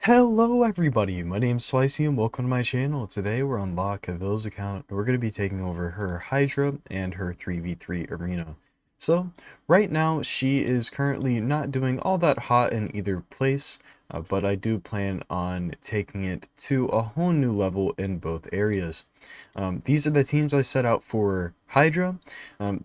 Hello everybody, my name's Slicey and welcome to my channel. Today we're on La Cavilla's account and we're going to be taking over her Hydra and her 3v3 arena. So, right now she is currently not doing all that hot in either place, but I do plan on taking it to a whole new level in both areas. These are the teams I set out for Hydra,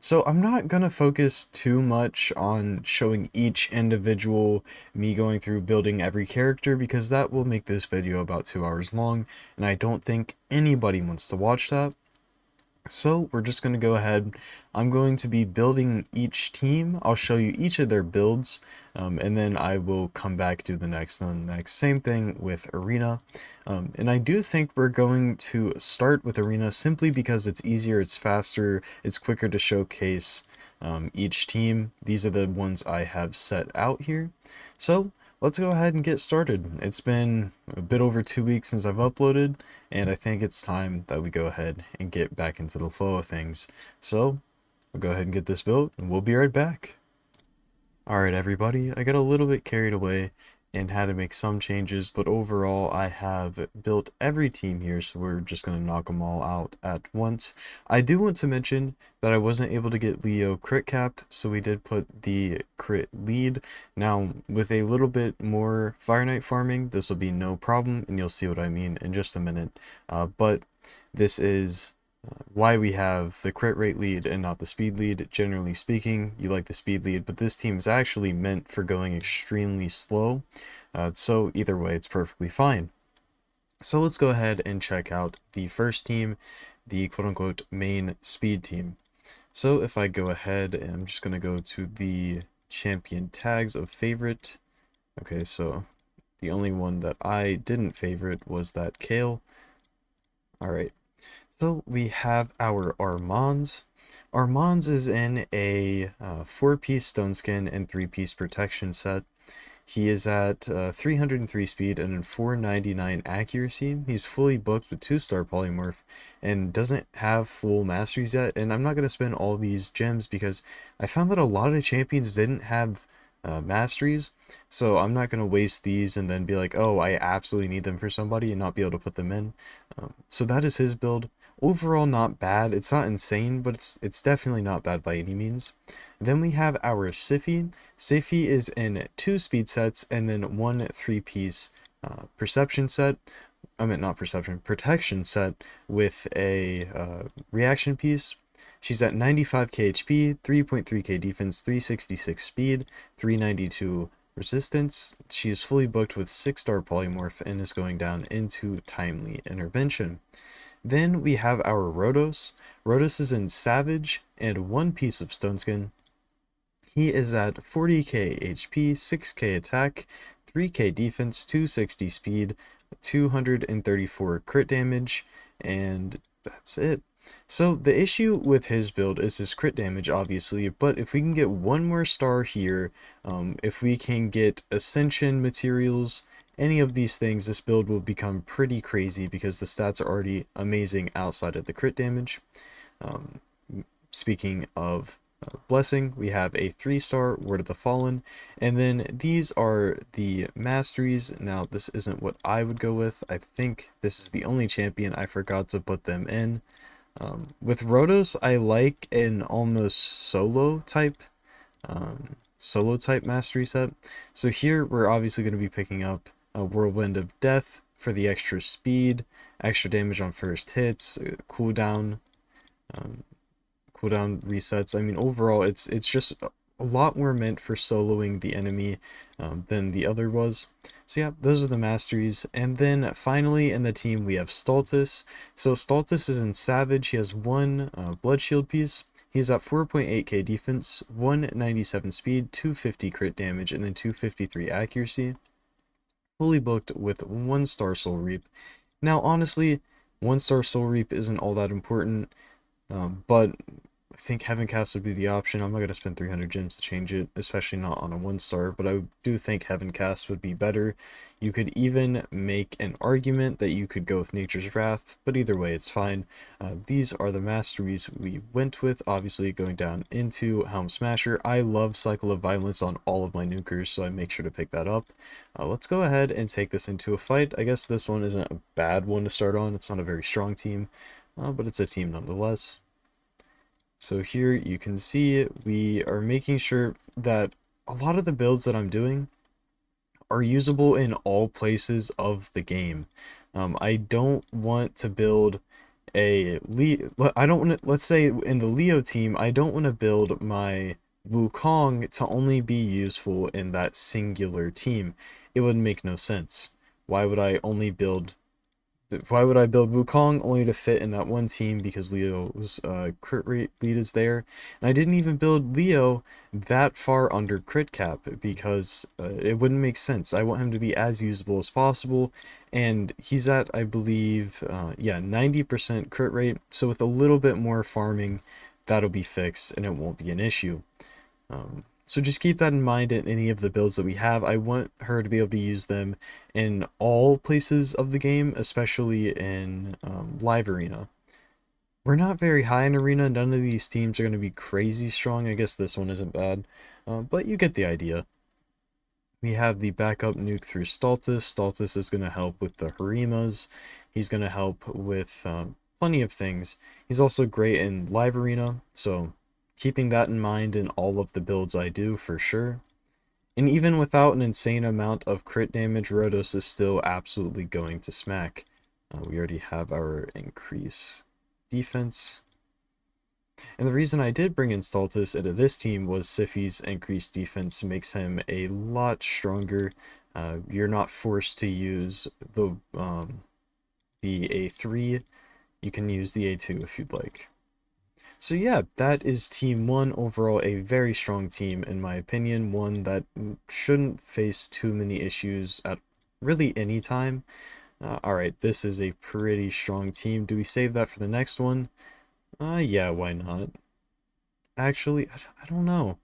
so I'm not going to focus too much on showing each individual, me going through building every character, because that will make this video about 2 hours long, and I don't think anybody wants to watch that. So we're just going to go ahead. I'm going to be building each team. I'll show you each of their builds, and then I will come back to the next and the next. Same thing with Arena. And I do think we're going to start with Arena simply because it's easier, it's faster, it's quicker to showcase each team. These are the ones I have set out here. So let's go ahead and get started. It's been a bit over 2 weeks since I've uploaded, and I think it's time that we go ahead and get back into the flow of things. So I'll go ahead and get this built, and we'll be right back. Alright everybody, I got a little bit carried away and had to make some changes, but overall I have built every team here, so we're just going to knock them all out at once. I do want to mention that I wasn't able to get Leo crit capped, so we did put the crit lead. Now, with a little bit more Fire Knight farming, this will be no problem, and you'll see what I mean in just a minute. But this is why we have the crit rate lead and not the speed lead. Generally speaking, you like the speed lead, but this team is actually meant for going extremely slow. So either way, it's perfectly fine. So let's go ahead and check out the first team, the quote-unquote main speed team. So if I go ahead, and I'm just going to go to the champion tags of favorite. Okay, so the only one that I didn't favorite was that Kale. Alright. So we have our Armands. Armands is in a 4-piece stone skin and 3-piece protection set. He is at 303 speed and 499 accuracy. He's fully booked with 2-star polymorph and doesn't have full masteries yet. And I'm not going to spend all these gems because I found that a lot of the champions didn't have masteries, so I'm not going to waste these and then be like, oh, I absolutely need them for somebody and not be able to put them in. So that is his build. Overall, not bad. It's not insane, but it's definitely not bad by any means. Then we have our Siphi. Siphi is in 2 speed sets and then 1 3-piece perception set. I meant not perception, protection set with a reaction piece. She's at 95k HP, 3.3k defense, 366 speed, 392 resistance. She is fully booked with 6-star polymorph and is going down into timely intervention. Then we have our Rhodos. Rhodos is in Savage and 1 piece of Stone Skin. He is at 40k HP, 6k attack, 3k defense, 260 speed, 234 crit damage, and that's it. So the issue with his build is his crit damage, obviously, but if we can get 1 more star here, if we can get Ascension materials, any of these things, this build will become pretty crazy because the stats are already amazing outside of the crit damage. Speaking of Blessing, we have a 3-star Word of the Fallen, and then these are the masteries. Now, this isn't what I would go with. I think this is the only champion I forgot to put them in. With Rhodos, I like an almost solo type mastery set. So here we're obviously going to be picking up a Whirlwind of Death for the extra speed, extra damage on first hits, cooldown resets. I mean, overall, it's just a lot more meant for soloing the enemy than the other was. So yeah, those are the masteries. And then finally in the team we have Stultus. So Stultus is in Savage. He has 1 blood shield piece. He's at 4.8k defense, 197 speed, 250 crit damage, and then 253 accuracy. Fully booked with 1-star Soul Reap. Now honestly, 1-star Soul Reap isn't all that important, but I think Heaven Cast would be the option. I'm not going to spend 300 gems to change it, especially not on a 1-star, but I do think Heaven Cast would be better. You could even make an argument that you could go with Nature's Wrath, but either way, it's fine. These are the masteries we went with, obviously going down into Helm Smasher. I love Cycle of Violence on all of my nukers, so I make sure to pick that up. Let's go ahead and take this into a fight. I guess this one isn't a bad one to start on. It's not a very strong team, but it's a team nonetheless. So here you can see we are making sure that a lot of the builds that I'm doing are usable in all places of the game. I don't want to build a I don't want to, let's say in the Leo team, I don't want to build my Wukong to only be useful in that singular team. It would make no sense. Why would I only build Why would I build Wukong only to fit in that one team because Leo's crit rate lead is there? And I didn't even build Leo that far under crit cap because it wouldn't make sense. I want him to be as usable as possible, and he's at, I believe, yeah, 90% crit rate. So with a little bit more farming, that'll be fixed and it won't be an issue. So just keep that in mind in any of the builds that we have. I want her to be able to use them in all places of the game, especially in live arena. We're not very high in arena. None of these teams are going to be crazy strong. I guess this one isn't bad, but you get the idea. We have the backup nuke through Stultus. Stultus is going to help with the Harimas. He's going to help with plenty of things. He's also great in live arena, so keeping that in mind in all of the builds I do for sure. And even without an insane amount of crit damage, Rodos is still absolutely going to smack. We already have our increase defense. And the reason I did bring in Stultus into this team was Siphi's increased defense makes him a lot stronger. You're not forced to use the A3. You can use the A2 if you'd like. So yeah, that is Team 1. Overall, a very strong team in my opinion. One that shouldn't face too many issues at really any time. Alright, this is a pretty strong team. Do we save that for the next one? Yeah, why not? Actually, I don't know.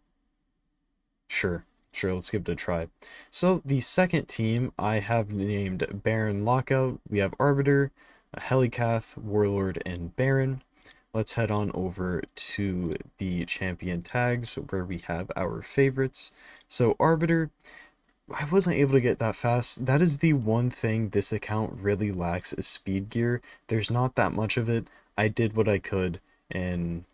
Sure, let's give it a try. So, the second team I have named Baron Lockout. We have Arbiter, Helicath, Warlord, and Baron. Let's head on over to the champion tags where we have our favorites. So, Arbiter, I wasn't able to get that fast. That is the one thing this account really lacks is speed gear. There's not that much of it. I did what I could, and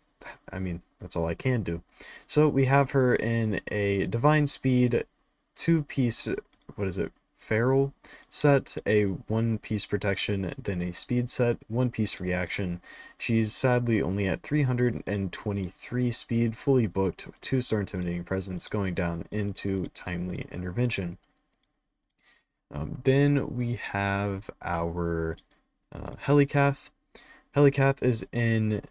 I mean, that's all I can do. So we have her in a Divine Speed 2-piece, what is it, Feral set, a 1-piece protection, then a speed set, 1-piece reaction. She's sadly only at 323 speed, fully booked, 2-star intimidating presence, going down into timely intervention. Then we have our Helicath. Helicath is in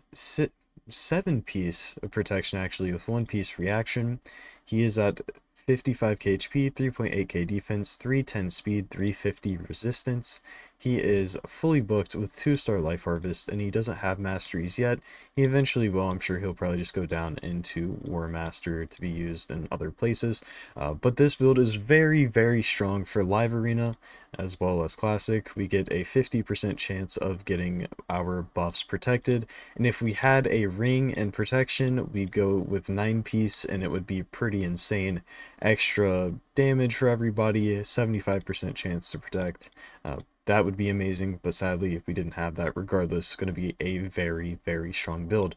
7-piece of protection actually with 1-piece reaction. He is at 55k HP, 3.8k defense, 310 speed, 350 resistance. He is fully booked with 2-star life harvest, and he doesn't have masteries yet. He eventually will. I'm sure he'll probably just go down into War Master to be used in other places. But this build is very, very strong for live arena as well as classic. We get a 50% chance of getting our buffs protected, and if we had a ring and protection, we'd go with 9-piece, and it would be pretty insane. Extra damage for everybody, 75% chance to protect. That would be amazing, but sadly, if we didn't have that, regardless, it's going to be a very, very strong build.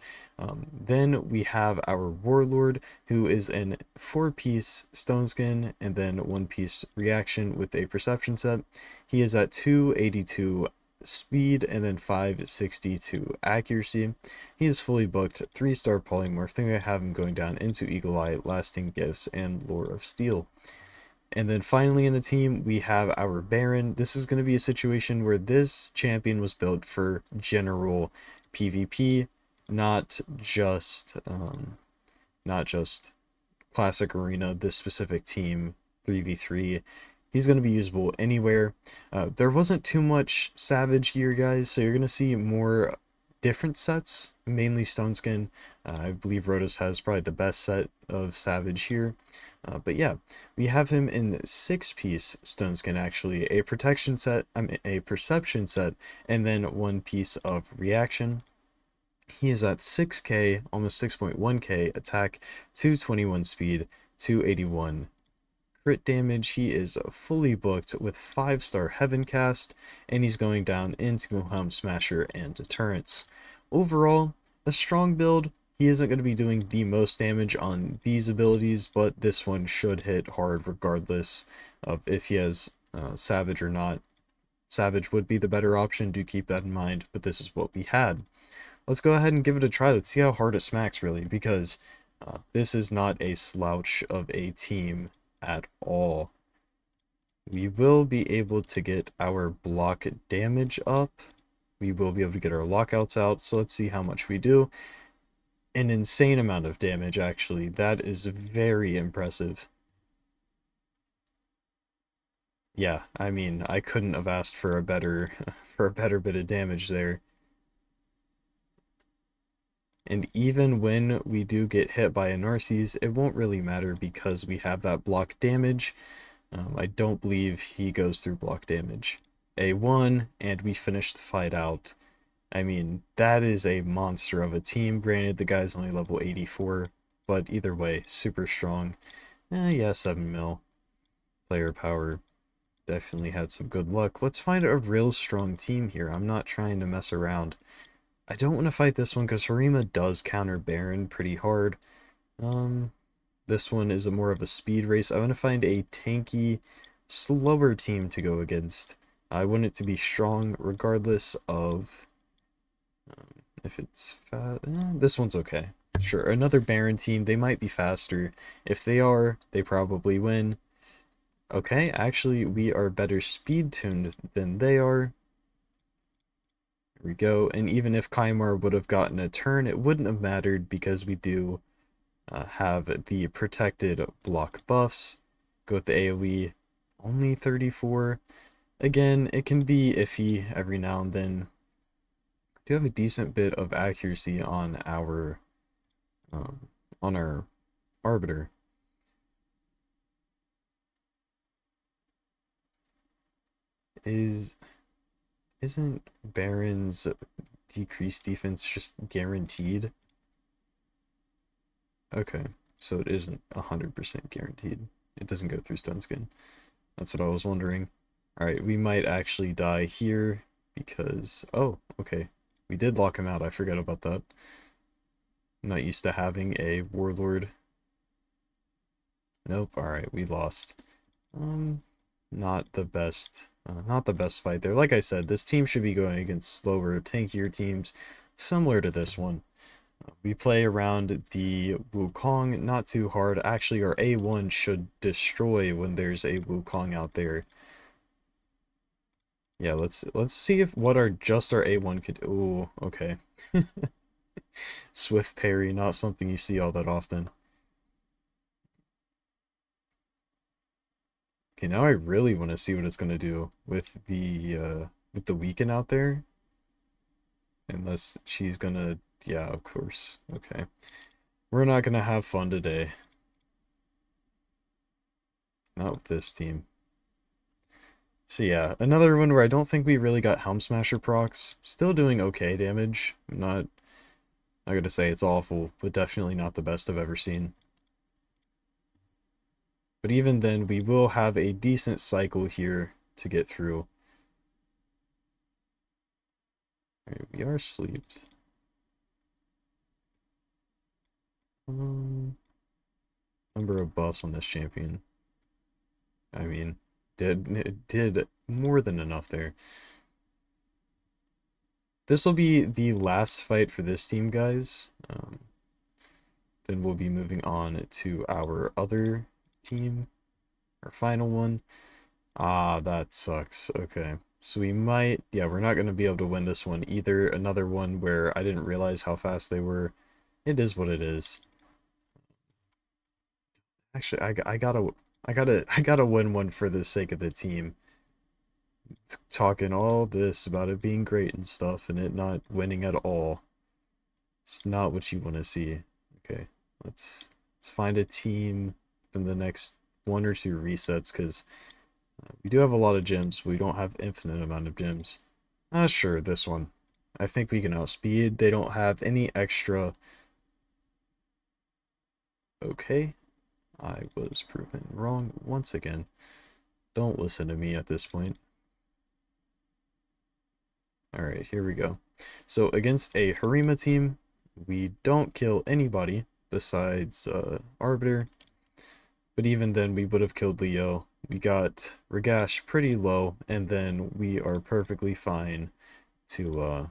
Then we have our Warlord, who is in 4-piece Stone Skin and then 1-piece reaction with a perception set. He is at 282 speed and then 562 accuracy. He is fully booked, 3-star polymorph. I think I have him going down into Eagle Eye, Lasting Gifts, and Lore of Steel. And then finally in the team, we have our Baron. This is going to be a situation where this champion was built for general PvP, not just classic arena, this specific team, 3v3. He's going to be usable anywhere. There wasn't too much Savage gear, guys, so you're going to see more different sets, mainly Stone Skin. I believe Rotos has probably the best set of Savage here. But yeah, we have him in 6-piece Stone Skin actually, a protection set, I mean a perception set, and then 1 piece of reaction. He is at 6k, almost 6.1k attack, 221 speed, 281 crit damage. He is fully booked with 5-star Heaven Cast, and he's going down into Helm Smasher and Deterrence. Overall, a strong build. He isn't going to be doing the most damage on these abilities, but this one should hit hard regardless of if he has Savage or not. Savage would be the better option, do keep that in mind, but this is what we had. Let's go ahead and give it a try. Let's see how hard it smacks, really, because this is not a slouch of a team at all. We will be able to get our block damage up. We will be able to get our lockouts out, so let's see how much we do. An insane amount of damage, actually. That is very impressive. Yeah, I mean, I couldn't have asked for a better for a better bit of damage there. And even when we do get hit by a Narcisse, it won't really matter because we have that block damage. I don't believe he goes through block damage. A1, and we finish the fight out. I mean, that is a monster of a team. Granted, the guy's only level 84, but either way, super strong. Yeah, 7 mil. Player power. Definitely had some good luck. Let's find a real strong team here. I'm not trying to mess around. I don't want to fight this one because Harima does counter Baron pretty hard. This one is more of a speed race. I want to find a tanky, slower team to go against. I want it to be strong regardless of if it's fast. This one's okay. Sure, another Baron team. They might be faster. If they are, they probably win. Okay, actually, we are better speed tuned than they are. Here we go. And even if Kaimar would have gotten a turn, it wouldn't have mattered because we do have the protected block buffs. Go with the AoE, only 34. Again, it can be iffy every now and then. We do have a decent bit of accuracy on our Arbiter. Isn't Baron's decreased defense just guaranteed? Okay, so it isn't 100% guaranteed. It doesn't go through Stun Skin. That's what I was wondering. Alright, we might actually die here because... Oh, okay. We did lock him out. I forgot about that. I'm not used to having a Warlord. Nope, alright, we lost. Not the best. Not the best fight there. Like I said, this team should be going against slower, tankier teams, similar to this one. We play around the Wukong, not too hard. Actually, our A1 should destroy when there's a Wukong out there. Yeah, let's see if what our A1 could. Ooh, okay. Swift parry, not something you see all that often. Okay, now I really want to see what it's gonna do with the Weaken out there. Unless she's gonna, yeah, of course. Okay. We're not gonna have fun today. Not with this team. So yeah, another one where I don't think we really got Helm Smasher procs. Still doing okay damage. I'm not gonna say it's awful, but definitely not the best I've ever seen. But even then, we will have a decent cycle here to get through. Alright, we are sleeped. Number of buffs on this champion. I mean, did more than enough there. This will be the last fight for this team, guys. Then we'll be moving on to our other team, our final one. Ah, that sucks. Okay. So we might, yeah, we're not going to be able to win this one either. Another one where I didn't realize how fast they were. It is what it is. Actually, I gotta win one for the sake of the team. talking all this about it being great and stuff and it not winning at all. It's not what you want to see. Okay, let's find a team from the next one or two resets because we do have a lot of gems. We don't have infinite amount of gems. Sure, this one. I think we can outspeed. They don't have any extra. Okay, I was proven wrong once again. Don't listen to me at this point. Alright, here we go. So against a Harima team, we don't kill anybody besides Arbiter. But even then, we would have killed Leo. We got Ragash pretty low, and then we are perfectly fine to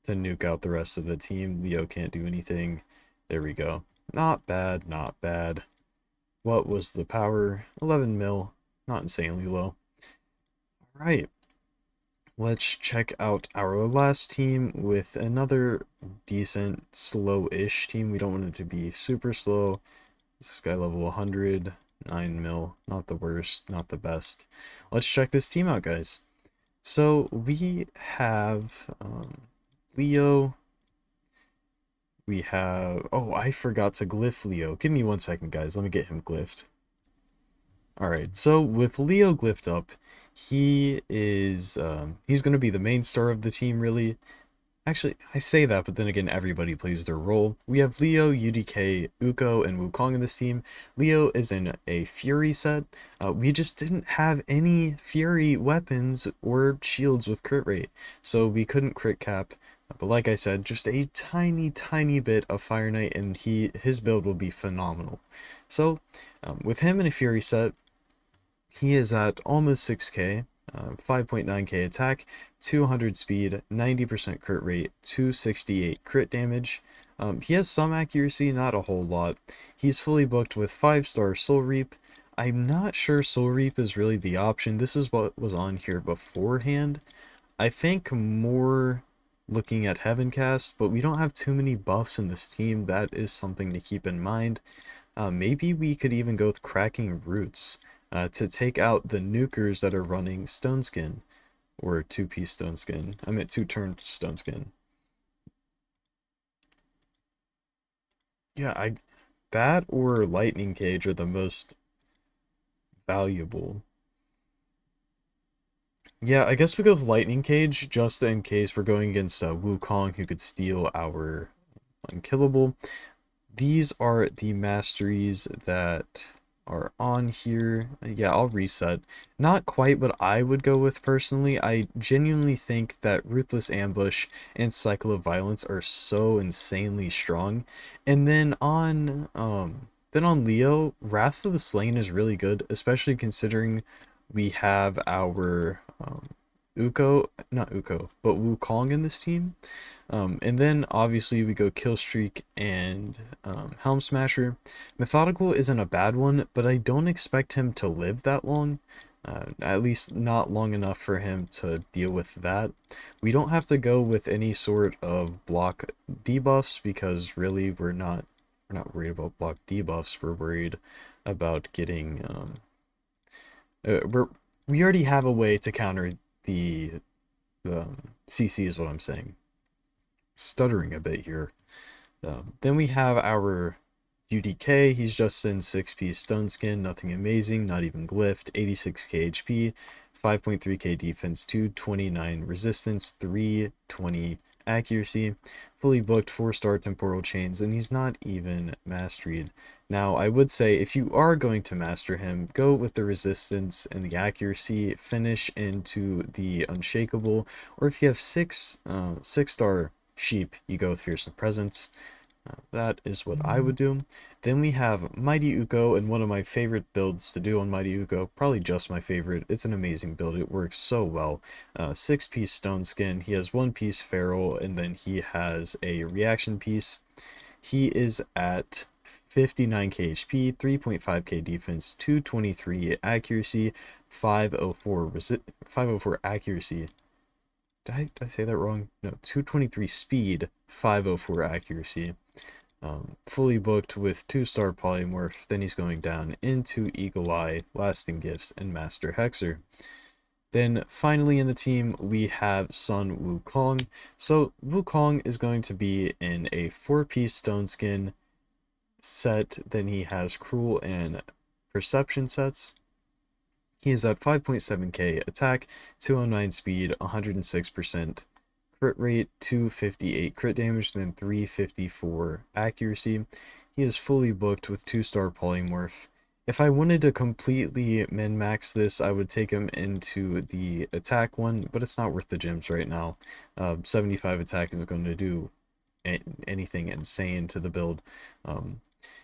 nuke out the rest of the team. Leo can't do anything. There we go. Not bad, not bad. What was the power? 11 mil. Not insanely low. Alright. Let's check out our last team with another decent, slow-ish team. We don't want it to be super slow. This guy level 100, 9 mil. Not the worst, not the best. Let's check this team out, guys. So we have Leo. We have... Oh, I forgot to glyph Leo. Give me 1 second, guys. Let me get him glyphed. Alright, so with Leo glyphed up, he is, he's going to be the main star of the team, really. Actually, I say that, but then again, everybody plays their role. We have Leo, UDK, Uko, and Wukong in this team. Leo is in a Fury set. We just didn't have any Fury weapons or shields with crit rate, so we couldn't crit cap. But like I said, just a tiny, tiny bit of Fire Knight, and his build will be phenomenal. So, with him in a Fury set, he is at almost 6k, 5.9k attack, 200 speed, 90% crit rate, 268 crit damage. He has some accuracy, not a whole lot. He's fully booked with 5-star Soul Reap. I'm not sure Soul Reap is really the option. This is what was on here beforehand. I think more looking at Heaven Cast, but we don't have too many buffs in this team. That is something to keep in mind. Maybe we could even go with Cracking Roots to take out the nukers that are running Stone Skin, or 2-piece Stone Skin. I meant 2-turn Stone Skin. Yeah, that or Lightning Cage are the most valuable. Yeah, I guess we go with Lightning Cage just in case we're going against Wukong, who could steal our unkillable. These are the masteries that are on here. Yeah, I'll reset. Not quite what I would go with personally. I genuinely think that Ruthless Ambush and Cycle of Violence are so insanely strong. And then on Leo, Wrath of the Slain is really good, especially considering we have our not Uko, but Wukong in this team. And then obviously we go Killstreak and Helm Smasher. Methodical isn't a bad one, but I don't expect him to live that long. At least not long enough for him to deal with that. We don't have to go with any sort of block debuffs because really we're not worried about block debuffs. We're worried about getting we already have a way to counter the CC is what I'm saying. Stuttering a bit here. Then we have our UDK. He's just in 6-piece Stone Skin, nothing amazing, not even glyphed. 86k HP, 5.3k defense, 229 resistance, 320 accuracy, fully booked, 4-star temporal chains, and he's not even masteried. Now, I would say if you are going to master him, go with the resistance and the accuracy, finish into the unshakable, or if you have 6-star sheep, you go with fearsome presence. That is what I would do. Then we have Mighty Uko, and one of my favorite builds to do on Mighty Uko, probably just my favorite. It's an amazing build. It works so well. 6-piece Stone Skin. He has 1-piece Feral, and then he has a reaction piece. He is at 59k HP, 3.5k defense, 223 accuracy, 504 accuracy. Did I say that wrong? No, 223 speed, 504 accuracy. Fully booked with 2-star polymorph. Then he's going down into Eagle Eye, Lasting Gifts, and Master Hexer. Then finally in the team, we have Sun Wukong. So Wukong is going to be in a 4-piece stone skin set. Then he has Cruel and Perception sets. He is at 5.7k attack, 209 speed, 106% crit rate, 258 crit damage, then 354 accuracy. He is fully booked with 2-star polymorph. If I wanted to completely min-max this, I would take him into the attack one, but it's not worth the gems right now. 75 attack is going to do anything insane to the build. Um,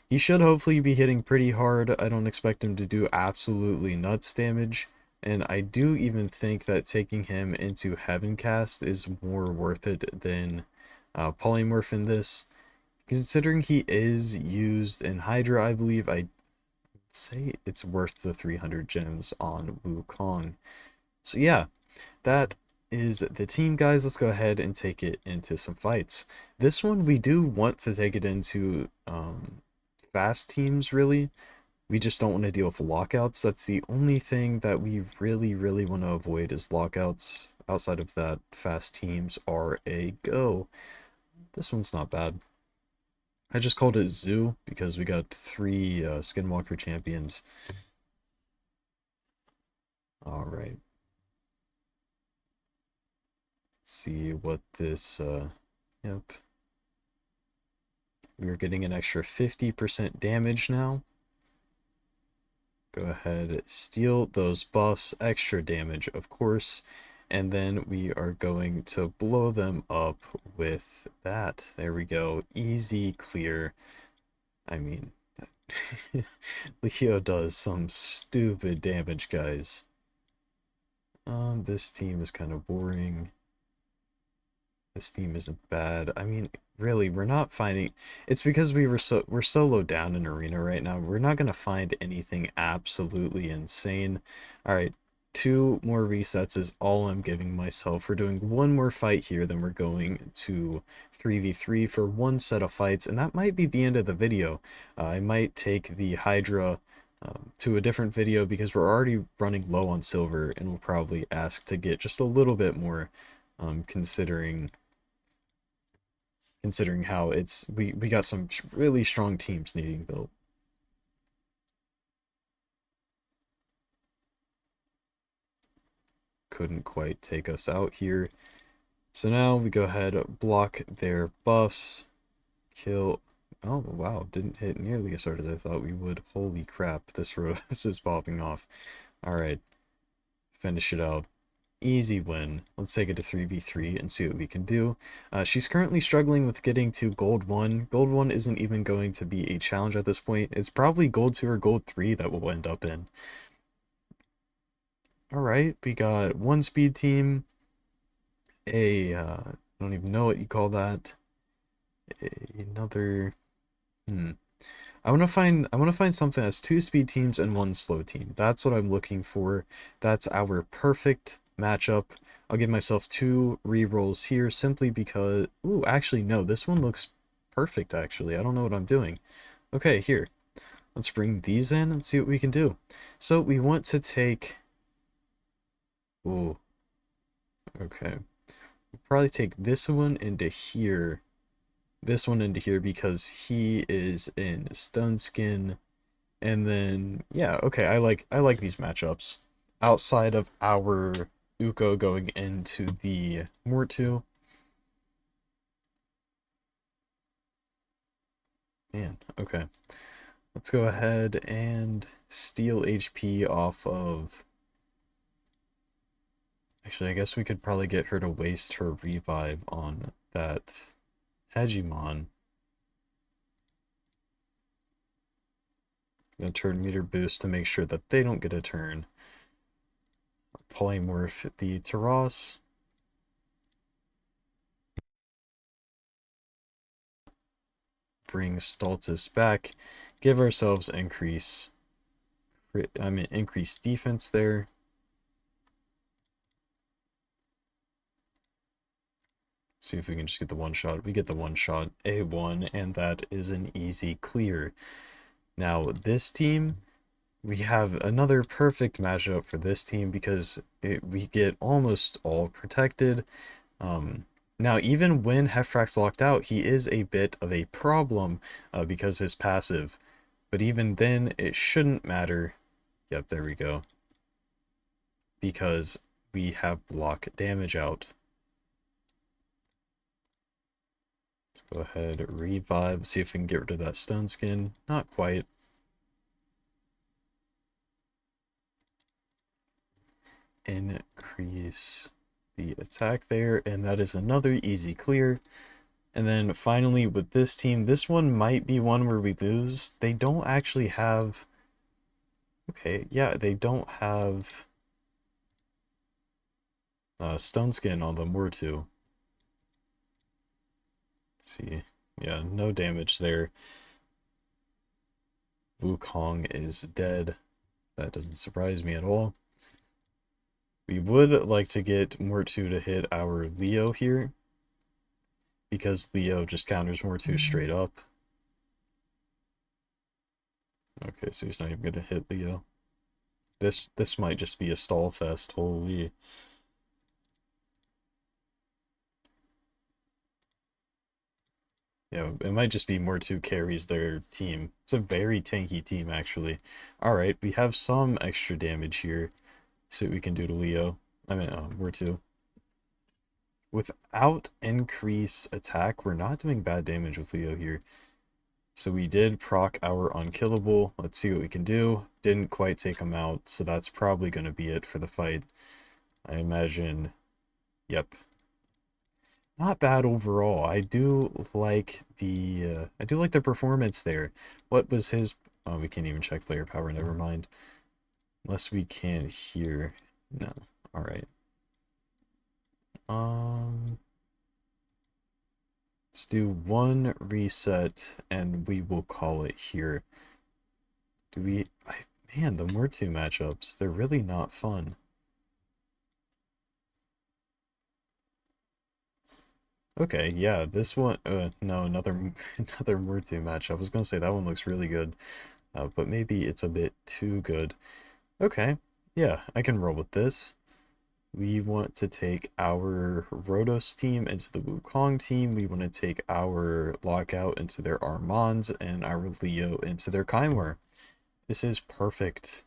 he should hopefully be hitting pretty hard. I don't expect him to do absolutely nuts damage. And I do even think that taking him into Heaven Cast is more worth it than Polymorph in this. Considering he is used in Hydra, I believe I'd say it's worth the 300 gems on Wukong. So yeah, that is the team, guys. Let's go ahead and take it into some fights. This one, we do want to take it into fast teams, really. We just don't want to deal with lockouts. That's the only thing that we really want to avoid is lockouts. Outside of that, fast teams are a go. This one's not bad. I just called it Zoo because we got 3 Skinwalker champions. Alright. Let's see what this, yep. We're getting an extra 50% damage now. Go ahead, steal those buffs, extra damage, of course, and then we are going to blow them up with that. There we go. Easy clear. I mean, Leo does some stupid damage, guys. This team is kind of boring. This team isn't bad. I mean, really, we're not finding... It's because we're so low down in arena right now. We're not going to find anything absolutely insane. Alright, 2 more resets is all I'm giving myself. We're doing 1 more fight here, then we're going to 3v3 for 1 set of fights, and that might be the end of the video. I might take the Hydra to a different video because we're already running low on silver, and we'll probably ask to get just a little bit more, considering how we got some really strong teams needing built. Couldn't quite take us out here. So now we go ahead, block their buffs, kill. Oh wow, didn't hit nearly as hard as I thought we would. Holy crap, this is popping off. Alright, finish it out. Easy win. Let's take it to 3v3 and see what we can do. She's currently struggling with getting to gold 1. Gold 1 isn't even going to be a challenge at this point. It's probably gold 2 or gold 3 that we'll end up in. Alright, we got 1 speed team. I don't even know what you call that. Another... I want to find something that's 2 speed teams and 1 slow team. That's what I'm looking for. That's our perfect matchup. I'll give myself 2 rerolls here simply because... Ooh, actually, no. This one looks perfect, actually. I don't know what I'm doing. Okay, here. Let's bring these in and see what we can do. So, we want to take... Ooh. Okay. We'll probably take this one into here. This one into here because he is in stone skin. And then, yeah, okay, I like these matchups. Outside of our Uko going into the Mortu. Man, okay. Let's go ahead and steal HP off of... Actually, I guess we could probably get her to waste her revive on that Hegemon. Gonna turn meter boost to make sure that they don't get a turn. Polymorph the Taras. Bring Stultus back. Give ourselves increased defense there. See if we can just get the 1 shot. We get the 1 shot, A1, and that is an easy clear. Now, this team, we have another perfect matchup for this team because we get almost all protected. Um, Now, even when Hefrak's locked out, he is a bit of a problem because his passive. But even then, it shouldn't matter. Yep, there we go. Because we have block damage out. Let's go ahead, revive, see if we can get rid of that stone skin. Not quite. Increase the attack there, and that is another easy clear. And then finally with this team, this one might be one where we lose. They don't actually have... Okay, yeah, they don't have stone skin on them, were to. See, yeah, no damage there. Wukong is dead. That doesn't surprise me at all. We would like to get Mortu to hit our Leo here, because Leo just counters Mortu straight up. Okay, so he's not even gonna hit Leo. This might just be a stall fest, holy. Yeah, it might just be Mortu carries their team. It's a very tanky team, actually. Alright, we have some extra damage here. See what we can do to Leo. I mean, Mortu. Without increase attack, we're not doing bad damage with Leo here. So we did proc our unkillable. Let's see what we can do. Didn't quite take him out, so that's probably going to be it for the fight. I imagine. Yep. Not bad overall. I do like the performance there. What was his... Oh, we can't even check player power, never mind. Unless we can here. No. Alright. Let's do one reset and we will call it here. Man, the Mortu matchups, they're really not fun. Okay, yeah, this one, no, another another Mortu matchup. I was gonna say that one looks really good, but maybe it's a bit too good. Okay, yeah, I can roll with this. We want to take our Rotos team into the Wukong team. We want to take our Lockout into their Armands and our Leo into their Kymwer. This is perfect.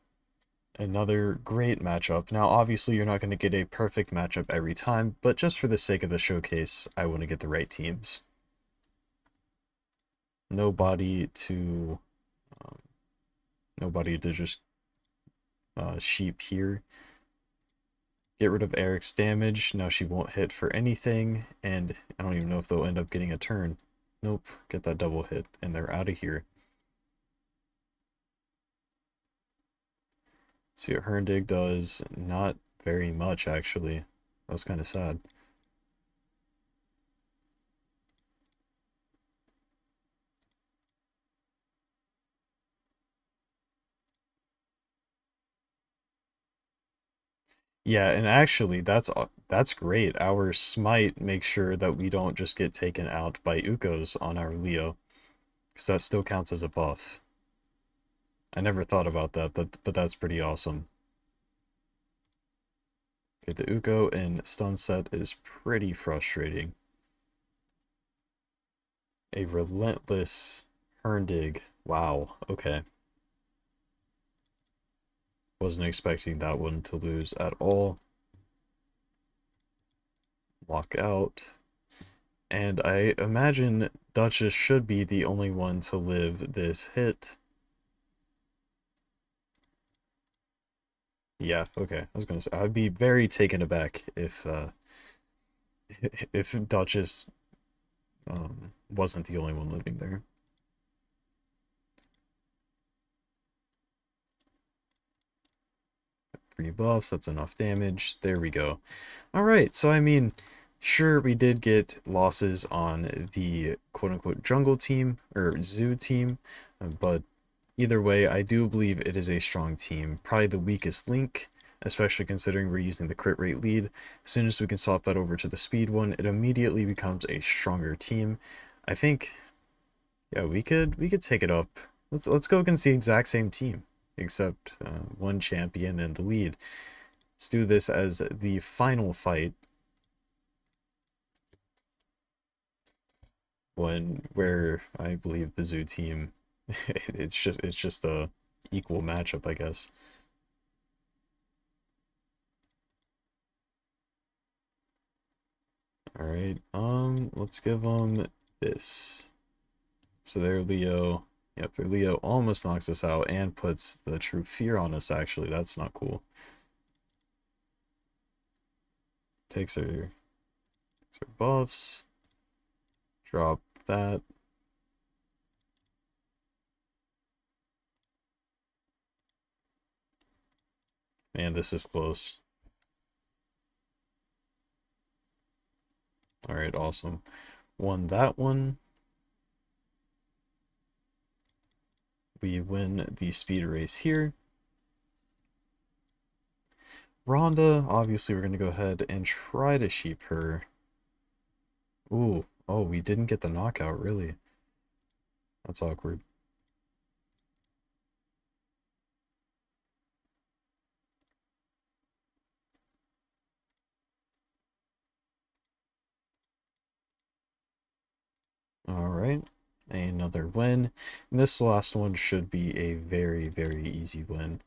Another great matchup. Now, obviously, you're not going to get a perfect matchup every time, but just for the sake of the showcase, I want to get the right teams. Nobody to, nobody to just sheep here. Get rid of Eric's damage. Now she won't hit for anything, and I don't even know if they'll end up getting a turn. Nope, get that double hit, and they're out of here. See what Herndig does? Not very much, actually. That was kind of sad. Yeah, and actually, that's great. Our smite makes sure that we don't just get taken out by Ukos on our Leo, because that still counts as a buff. I never thought about that, but that's pretty awesome. Okay, the Uko in stun set is pretty frustrating. A relentless Herndig. Wow, okay. Wasn't expecting that one to lose at all. Lock out. And I imagine Duchess should be the only one to live this hit. Yeah, okay. I was gonna say, I'd be very taken aback if if Duchess wasn't the only one living there. 3 buffs, that's enough damage. There we go. Alright, so I mean, sure, we did get losses on the quote-unquote jungle team, or zoo team, but either way, I do believe it is a strong team. Probably the weakest link, especially considering we're using the crit rate lead. As soon as we can swap that over to the speed one, it immediately becomes a stronger team. I think, yeah, we could take it up. Let's go against the exact same team. except one champion in the lead. Let's do this as the final fight, where I believe the Zoo team it's just a equal matchup, I guess. All right, let's give them this. So their Leo, yep, their Leo almost knocks us out and puts the true fear on us. Actually, that's not cool. Takes her buffs. Drop that. Man, this is close. All right, awesome. Won that one. We win the speed race here. Rhonda, obviously we're going to go ahead and try to sheep her. Ooh, oh, we didn't get the knockout, really. That's awkward. Alright, another win. And this last one should be a very, very easy win.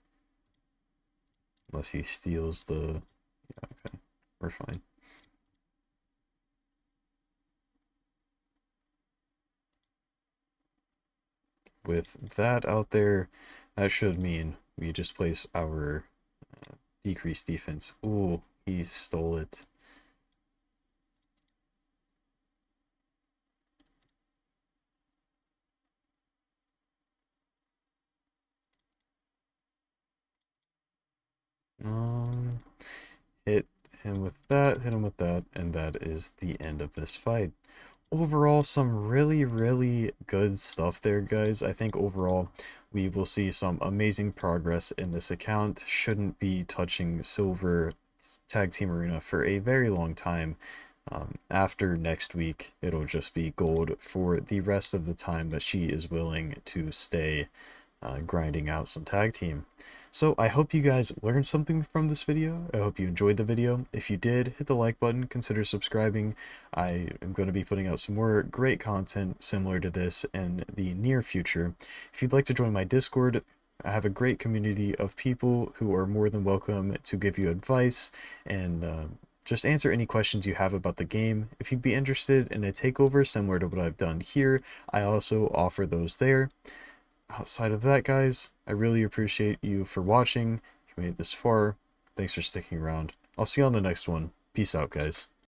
Unless he steals the... Yeah, okay, we're fine. With that out there, that should mean we just place our decreased defense. Ooh, he stole it. Hit him with that, hit him with that, and that is the end of this fight. Overall, some really, really good stuff there, guys. I think overall we will see some amazing progress in this account. Shouldn't be touching silver tag team arena for a very long time. After next week, it'll just be gold for the rest of the time that she is willing to stay grinding out some tag team. So I hope you guys learned something from this video. I hope you enjoyed the video. If you did, hit the like button, consider subscribing. I am going to be putting out some more great content similar to this in the near future. If you'd like to join my Discord, I have a great community of people who are more than welcome to give you advice and just answer any questions you have about the game. If you'd be interested in a takeover similar to what I've done here, I also offer those there. Outside of that, guys, I really appreciate you for watching. If you made it this far, thanks for sticking around. I'll see you on the next one. Peace out, guys.